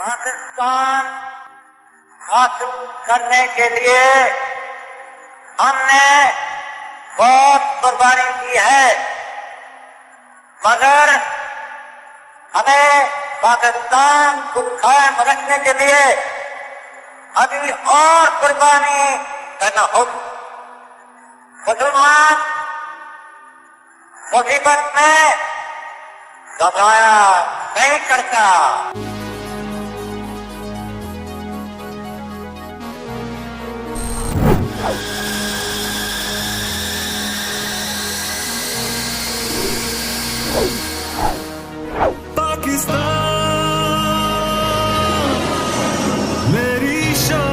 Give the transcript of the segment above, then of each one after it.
پاکستان حاصل کرنے کے لیے ہم نے بہت قربانی کی ہے، مگر ہمیں پاکستان کو قائم رکھنے کے لیے ابھی اور قربانی کرنا ہوگی۔ مسلمان مصیبت میں گھبرایا نہیں کرتا۔ میری شان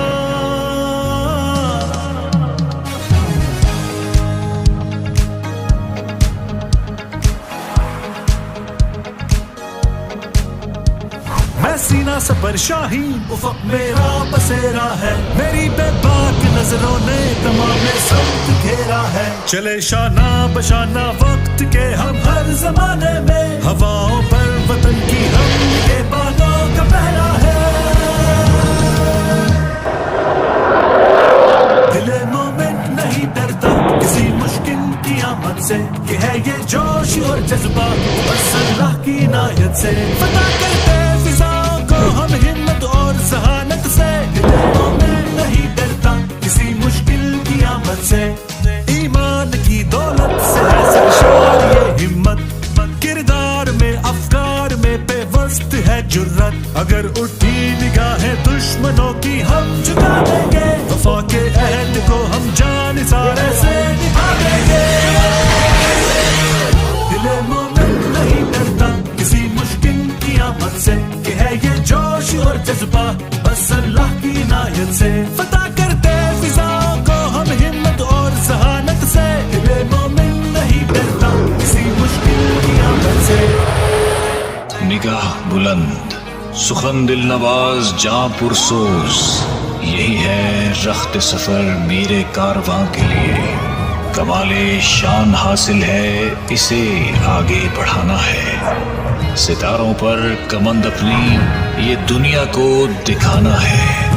میں سینہ سپر شاہین، افق میرا بسیرا ہے، میری بے باک نظروں نے تمام سمت گھیرا ہے۔ چلے شانہ بشانہ وقت کے ہم ہر زمانے میں، ہواؤں پر وطن کی ہم کے بادوں کا پہرا ہے۔ دل مومن نہیں ڈرتا کسی مشکل کی آمد سے، یہ ہے یہ جوش اور جذبہ بس اللہ کی عنایت سے، فتح کرتے فضاؤں کو ہم ہمت اور ذہانت سے۔ دل مومن نہیں ڈرتا کسی مشکل کی آمد سے، ایمان کی دولت سے ہے سرشار یہ ہمت، کردار میں افکار میں بے وسط ہے جرت، اگر اٹھی نگاہیں دشمنوں کی ہم جھکا دیں گے، وفا کے عہد کو ہم جان نثارے سے نبھا دیں گے۔ دل مومن نہیں ڈرتا کسی مشکل کی آمد سے، کہ ہے یہ جوش اور جذبہ بس اللہ کی عنایت سے، فتح کرتے فضاؤں کو ہم ہمت اور ذہانت سے۔ دل مومن نہیں ڈرتا کسی مشکل کی آمد سے۔ نگاہ بلند، سخن دل نواز، جاں پرسوز، یہی ہے رخت سفر میرے کارواں کے لیے۔ کمال شان حاصل ہے، اسے آگے بڑھانا ہے، ستاروں پر کمند اپنی یہ دنیا کو دکھانا ہے۔